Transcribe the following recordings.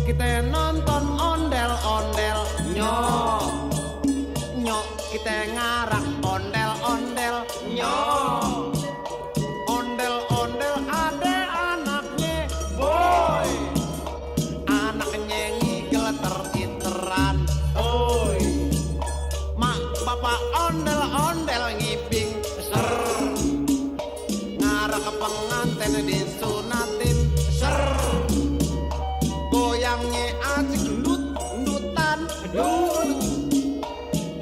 kita nonton ondel-ondel, nyok nyok kita ngarak ondel-ondel, nyok ondel-ondel ada anaknya, boy anaknya ngigel teriteran, oi mak bapak ondel-ondel ngibing ser ngarak pengantin disunatin ser goyangnya asik ndut-ndutan dul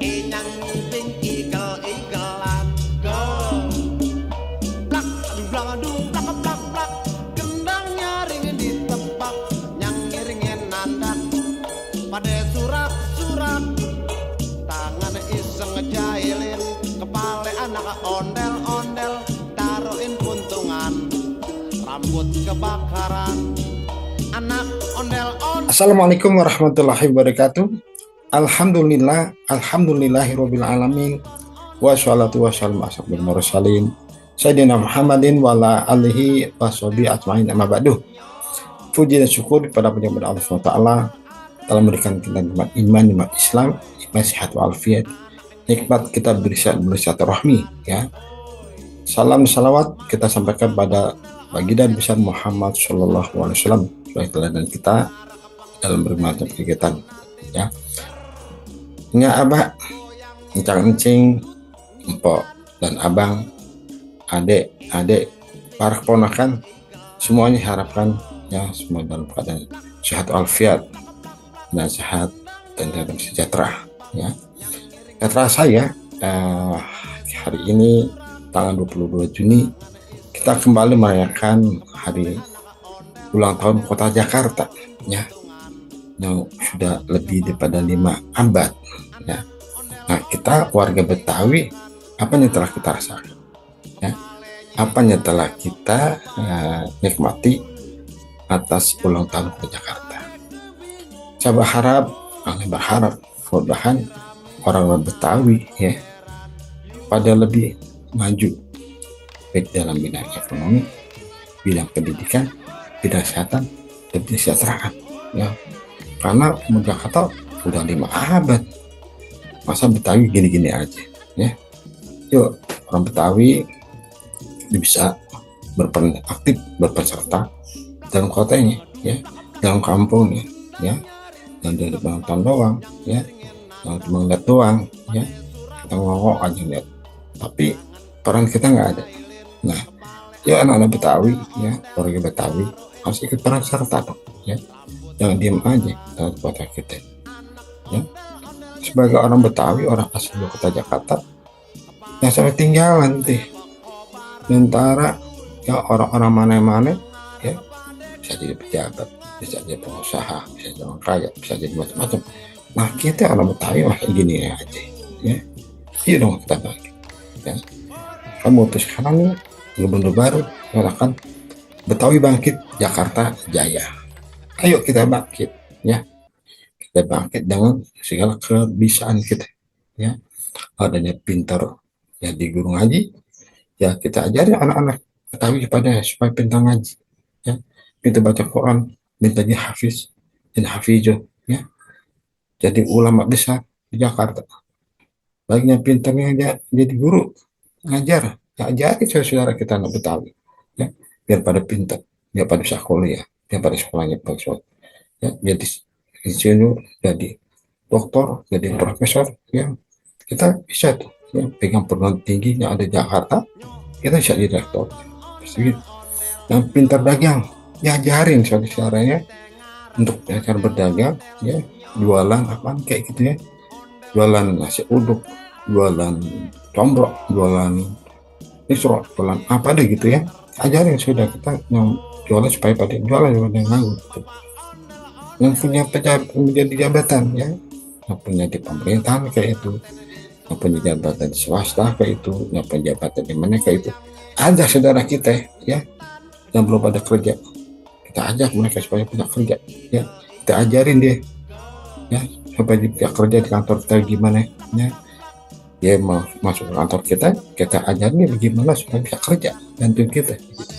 inyang ngibing igel-igelan go blak blang dung blak blak blak gendangnya ring ditebak nyang ngiringin nandak pada surak-surak tangan iseng ngejailin kepala anak ondel-ondel taruhin puntungan rambut kebakaran anak ondel-ondel. Assalamualaikum warahmatullahi wabarakatuh. Alhamdulillahirabbil alamin. Wassalatu wassalamu ala asyrofil mursalin sayyidina Muhammadin wa ala alihi washabihi ajmain, amma ba'du. Puji dan syukur kepada penyembah Allah SWT telah memberikan kita nikmat iman, nikmat Islam, nikmat sehat walafiat, nikmat kita bersilaturahmi, ya. Salam salawat kita sampaikan pada baginda besar Muhammad Shallallahu Alaihi Wasallam sebagai teladan kita dalam bermacam kegiatan, ya. Nya abah, encang-encing, empok dan abang, adik, para keponakan, semuanya harapkan ya semua dalam keadaan sehat walafiat dan sehat dan dalam sejahtera, ya. Ya terasa ya, hari ini tanggal 22 Juni kita kembali merayakan hari ulang tahun kota Jakarta, ya, yang sudah lebih daripada 5 abad, ya. Nah, kita warga Betawi, apa yang telah kita rasakan, ya, apa yang telah kita nikmati atas ulang tahun kota Jakarta. Saya berharap mudah-mudahan orang Betawi, ya, pada lebih maju baik dalam bidang ekonomi, bidang pendidikan, bidang kesehatan, dan kesejahteraan, ya. Karena Jakarta udah 5 abad, masa Betawi gini-gini aja, ya. Yuk orang Betawi bisa berperan aktif, berpeserta dalam kotanya, ya, dalam kampungnya, ya, dan dari penonton doang, ya, yang cuma ngeliat doang, ya, kita ngomong aja lihat, tapi peran kita nggak ada. Nah, ya anak-anak Betawi, ya, warga Betawi harus ikut peran serta dong, ya, jangan diem aja dalam kota kita, ya. Sebagai orang Betawi, orang asli kota Jakarta, yang sampai tinggalan teh antara ya orang-orang mana-mana, ya, bisa jadi pejabat, bisa jadi pengusaha, bisa jadi orang kaya, bisa jadi macam-macam. Nah, kita orang Betawi masih gini aja, ya. Iya dong kita bagi, ya. Kamu memutuskan nih gubernur baru mengatakan Betawi bangkit, Jakarta jaya. Ayo kita bangkit, ya. Kita bangkit dengan segala kebisaan kita, ya. Adanya pintar, ya, di guru ngaji, ya, kita ajari anak-anak Betawi supaya pintar ngaji, ya, pintar baca Quran, pintar jadi hafiz dan hafizah, ya, jadi ulama besar di Jakarta. Baginya pintarnya jadi guru ngajar, ya, ajari saudara kita anak Betawi, ya, biar pada pintar, biar pada bisa kuliah, biar pada sekolahnya bagus, ya, jadi insinyur, jadi doktor, jadi profesor, ya, kita bisa tuh, ya, pegang perguruan tinggi yang ada di Jakarta, kita bisa jadi rektor. Yang pintar dagang, ya, ajarin saudaranya untuk cara berdagang, ya, jualan apaan kayak gitu, ya, jualan nasi uduk, jualan combrok, jualan misro, jualan apa deh gitu, ya, ajarin sudah kita yang jualan supaya pada jualan yang nganggur gitu. Yang punya menjadi jabatan, ya, yang punya di pemerintahan kayak itu, yang punya jabatan di swasta kayak itu, yang punya jabatan di mana kayak itu, ada saudara kita, ya, yang belum ada kerja, kita ajak mereka supaya punya kerja, ya, kita ajarin dia, ya, supaya dia kerja di kantor kita gimana, ya, dia mau masuk ke kantor kita ajarin dia bagaimana supaya bisa kerja, bantuin kita, gitu.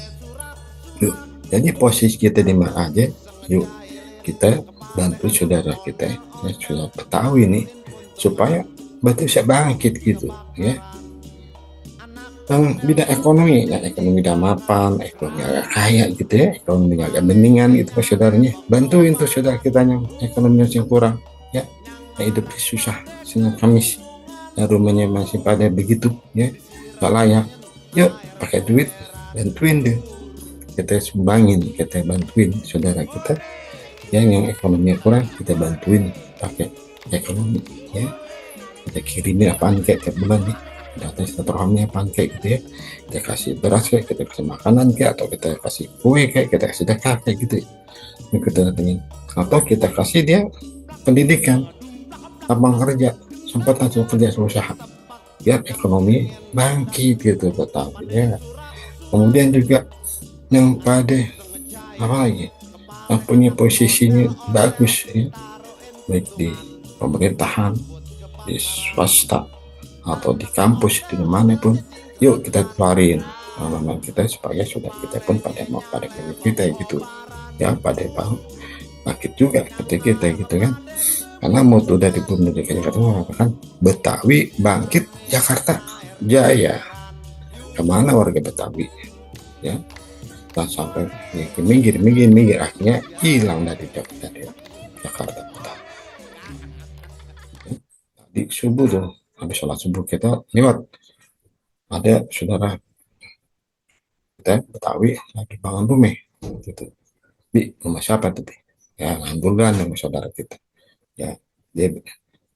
Yuk, jadi posisi kita di mana aja, yuk kita bantu saudara kita ya, sudah Betawi nih, supaya Betawi bisa bangkit gitu ya. Yang bidang ekonomi, ya ekonomi udah mapan, ekonomi agak kaya gitu ya, ekonomi agak mendingan gitu pak saudaranya, bantuin tuh saudara kita yang ekonominya yang kurang ya, yang hidup susah, Senin Kamis, ya rumahnya masih pada begitu ya, gak layak, yuk pakai duit, bantuin deh, kita sumbangin, kita bantuin saudara kita yang ekonominya kurang, kita bantuin pakai ekonomi ya, kita kirimin apaan kayak tiap bulan nih, data silaturahmi apaan kayak gitu ya, kita kasih beras kayak, kita kasih makanan kayak, atau kita kasih kue kayak, kita kasih sedekah kayak gitu ya. Kita datengin, atau kita kasih dia pendidikan, lapangan kerja, sempat langsung kerja usaha, biar ekonomi bangkit gitu total ya. Kemudian juga yang pada apa lagi, yang punya posisinya bagus ya, baik di pemerintahan, di swasta, atau di kampus, di mana pun, yuk kita keluarin pengalaman kita, supaya sudah kita pun pada mau pada kita gitu ya, pada mau bangkit juga seperti kita gitu kan, karena moto dari Bunda DKI Jakarta mengatakan Betawi bangkit, Jakarta jaya. Kemana warga Betawi ya, dan sampai minggir akhirnya hilang dari Jakarta kota. Di subuh tuh, habis sholat subuh kita lewat, ada saudara kita Betawi lagi bangun rumah gitu, di rumah siapa tuh, ya alhamdulillah sama saudara kita ya, dia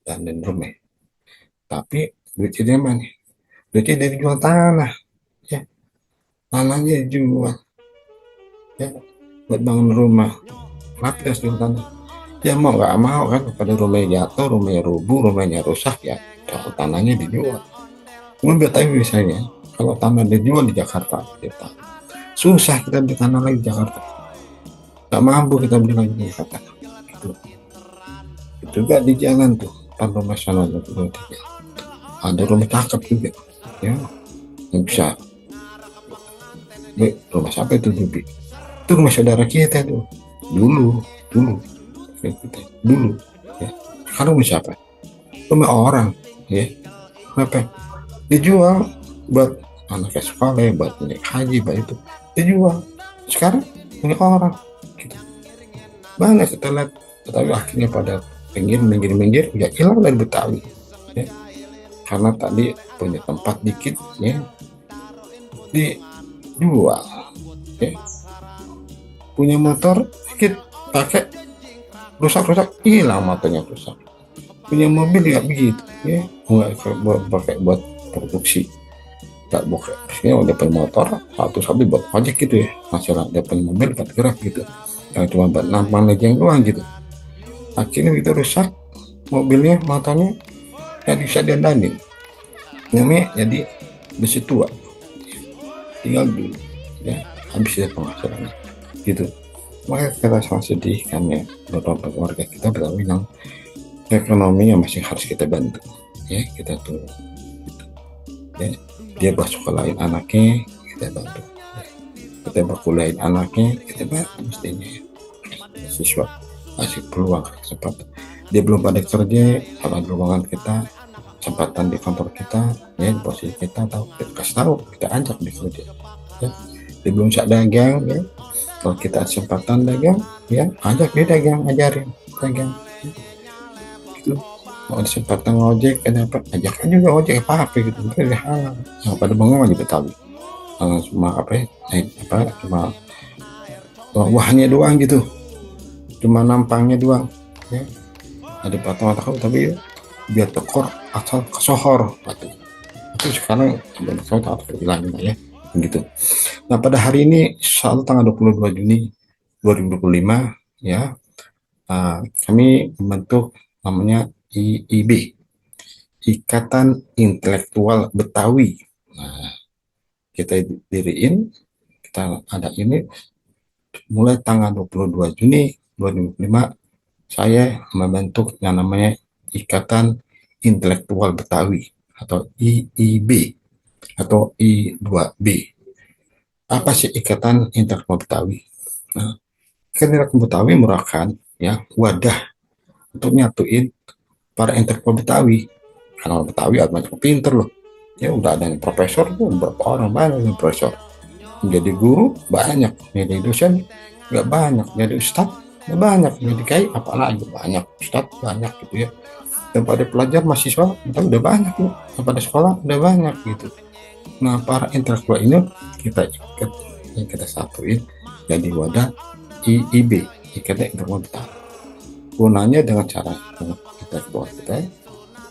dan rumah, tapi duitnya mana, duitnya dari jual tanah ya, tanahnya dijual ya, buat bangun rumah, lapis jual tanah ya, mau nggak mau kan, pada rumahnya jatuh, rumahnya rubuh, rumahnya rusak ya, kalau tanahnya dijual. Mobil tapi misalnya kalau tanah dijual di Jakarta kita susah, kita beli tanah lagi di Jakarta, nggak mampu kita beli lagi di Jakarta itu. Juga di jalan tuh Taman Nasional itu ada rumah cakep juga ya, yang bisa rumah siapa itu tuh, itu rumah saudara kita tuh dulu dulu dulu ya, sekarang rumah siapa, rumah orang ya, apa dijual buat anaknya sekolah, buat naik haji, buat itu dijual, sekarang punya orang gitu. Mana kita lihat Betawi akhirnya pada minggir ya, hilang dari Betawi ya, karena tadi punya tempat dikit ya, dijual ya, punya motor dikit pakai, rusak hilang, motornya rusak, punya mobil ya begitu ya, nggak pakai buat produksi, nggak bukan, maksudnya udah punya motor satu buat ojek gitu ya, masih ada punya mobil buat gerak gitu, yang cuma buat nampang lejeng doang gitu, akhirnya itu rusak mobilnya, motornya nggak bisa dandanin, namanya jadi besi tua, tinggal dulu ya, habis ya penghasilannya gitu. Makanya kita sangat sedih kan ya, beberapa warga kita Betawi yang ekonomi yang masih harus kita bantu ya, kita tuh gitu. Ya, dia bersekolahin anaknya kita bantu ya. Kita berkuliahin anaknya kita bantu, mestinya siswa kasih peluang, kesempatan, dia belum pada kerja, kalau ada ruangan kita, kesempatan di kantor kita ya, di posisi kita tahu, kita kasih tahu, kita ajak di kerja ya, dia belum bisa dagang ya, kalau kita kesempatan dagang ya, ajak dia dagang, ajarin dagang gitu. Mau kesempatan ngojek kenapa, ajak juga ojek apa gitu, ada hal yang pada bengong aja Betawi, cuma apa ya, apa cuma wahnya doang gitu, cuma nampangnya doang ya, ada patah tahu, tapi biar tekor asal kesohor gitu. Tapi sekarang saya tak hilang ya begitu. Nah pada hari ini Insya Allah tanggal 22 Juni 2025 ya, kami membentuk namanya IIB, Ikatan Intelektual Betawi. Nah, kita diriin, kita ada ini mulai tanggal 22 Juni 2005, saya membentuk yang namanya Ikatan Intelektual Betawi atau IIB atau I2B. Apa sih Ikatan Intelektual Betawi? Nah, Ikatan Intelektual Betawi merupakan ya wadah untuk nyatuin para intelektual Betawi. Karena orang Betawi ada banyak pinter loh. Ya udah ada yang profesor tuh, berapa orang banyak yang profesor. Jadi guru banyak, jadi dosen nggak banyak, jadi ustadz nggak banyak, jadi kiai apalagi banyak, ustadz banyak gitu ya. Dan pada pelajar mahasiswa kita udah banyak loh, dan pada sekolah udah banyak gitu. Nah para intelektual ini kita ikat, yang kita satuin jadi wadah IIB, Ikatan Intelektual Betawi. Gunanya dengan cara intelektual kita,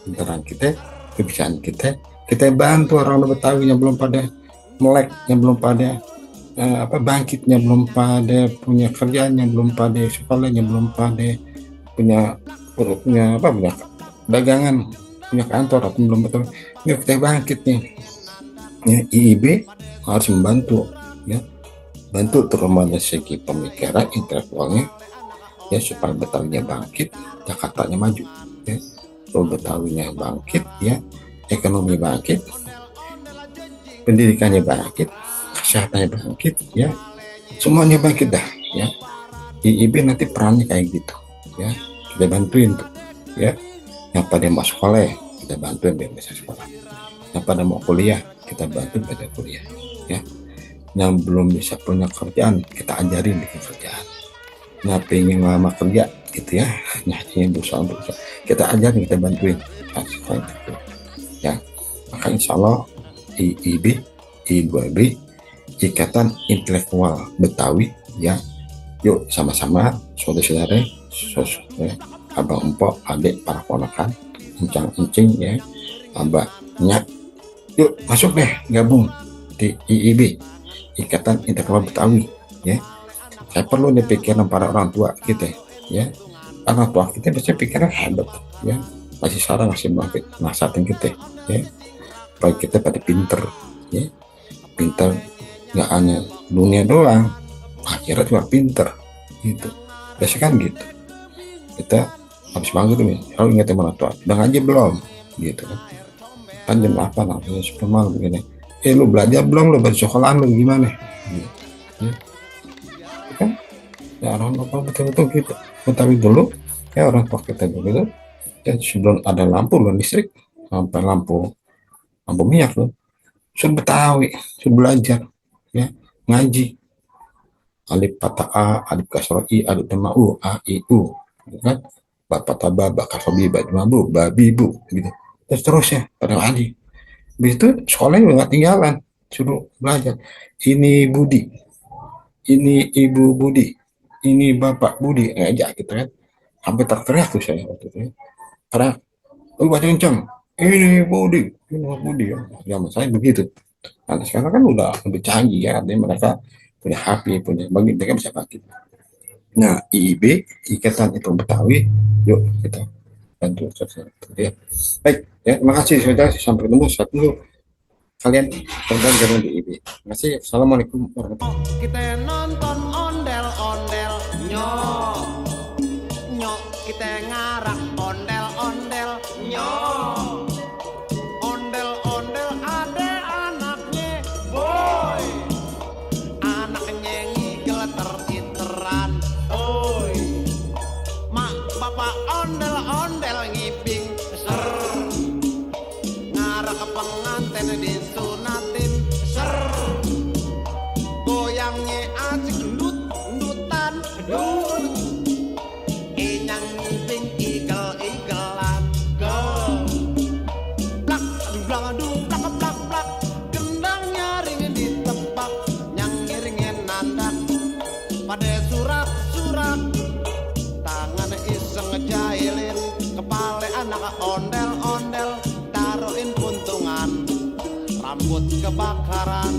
pintaran kita, kebiasaan kita bantu orang Betawi yang belum pada melek, yang belum pada bangkitnya, belum pada punya kerjaan, yang belum pada sekolah, yang belum pada punya punya dagangan, punya kantor atau belum betul. Ini kita bangkit nih. Ya, IIB harus membantu, ya, bantu terutama dari segi pemikiran intelektualnya, ya supaya Betawinya bangkit, Jakartanya maju, ya. Kalau Betawinya bangkit, ya, ekonomi bangkit, pendidikannya bangkit, kesehatannya bangkit, ya, semuanya bangkit dah, ya. IIB nanti perannya kayak gitu, ya, kita bantuin tuh, ya, yang pada mau sekolah kita bantuin biar bisa sekolah, yang pada mau kuliah kita bantu pada kuliah, ya, yang belum bisa punya kerjaan kita ajarin bikin kerjaan, nah pengen lama kerja gitu ya, nah ingin berusaha kita ajarin, kita bantuin, ya. Maka insya Allah IIB, I2B, Ikatan Intelektual Betawi, ya, yuk sama-sama saudara-saudara, abang empok, adik, para ponakan, encang-encing, ya, abah nyak, yuk masuk deh gabung di IIB, Ikatan Intelektual Betawi, ya. Saya perlu dipikirin para orang tua kita, ya, orang tua kita biasanya pikiran hebat, ya, masih sekarang masih bangkit nasihatin kita, ya, supaya kita pada pinter, ya, pinter nggak hanya dunia doang, akhirat juga pinter gitu, biasanya kan gitu. Kita habis bangun tuh, kalau ingat orang tua udah ngaji belum gitu kan jam 8 atau 10 malam begini, lu belajar belum, lu baca sekolah lu gimana gitu, ya. Kan ya orang tua betul-betul gitu. Tapi dulu ya orang tua kita dulu ya, sebelum ada lampu listrik sampai lampu minyak loh, sudah Betawi, sudah belajar, ya, ngaji alif patah a, alif kasroh i, alif tema u, a i u, gitu kan, bapak taba, bakar hobi, baju babi bu, gitu. Terus terusnya pada ngaji. Begitu sekolahnya nggak tinggalan, suruh belajar. Ini Budi, ini Ibu Budi, ini Bapak Budi, ngajak gitu kan. Sampai terteriak tuh saya waktu itu. Karena lu baca kencang, ini Budi, ya. Zaman saya begitu. Nah, sekarang kan udah lebih canggih ya, artinya mereka punya HP, punya bagi mereka bisa pakai. Nah, IIB, Ikatan Intelektual Betawi, yuk kita bantu ya. Baik, ya, terima kasih saudara, sampai ketemu satu kalian tonton jalan di IIB. Terima kasih. Assalamualaikum warahmatullahi wabarakatuh. Kita nonton ondel-ondel nyok nyok, kita ngarang ondel-ondel nyok, ondel-ondel ada anaknya boy, anaknya ngigel ter-iteran oi, mak bapak ondel-ondel ngiping ser, ngarang ke pengantin disunatin ser, goyangnya asik ndut-ndutan dut, inyang ngiping igel-igelan go, plak blang adung plak plak plak, gendang nyaring ditebak, nyang ngiringin nandak pada surak-surak, tangan iseng ngejailin kepala anak ondel-ondel, taruhin puntungan rambut kebakaran,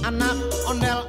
anak ondel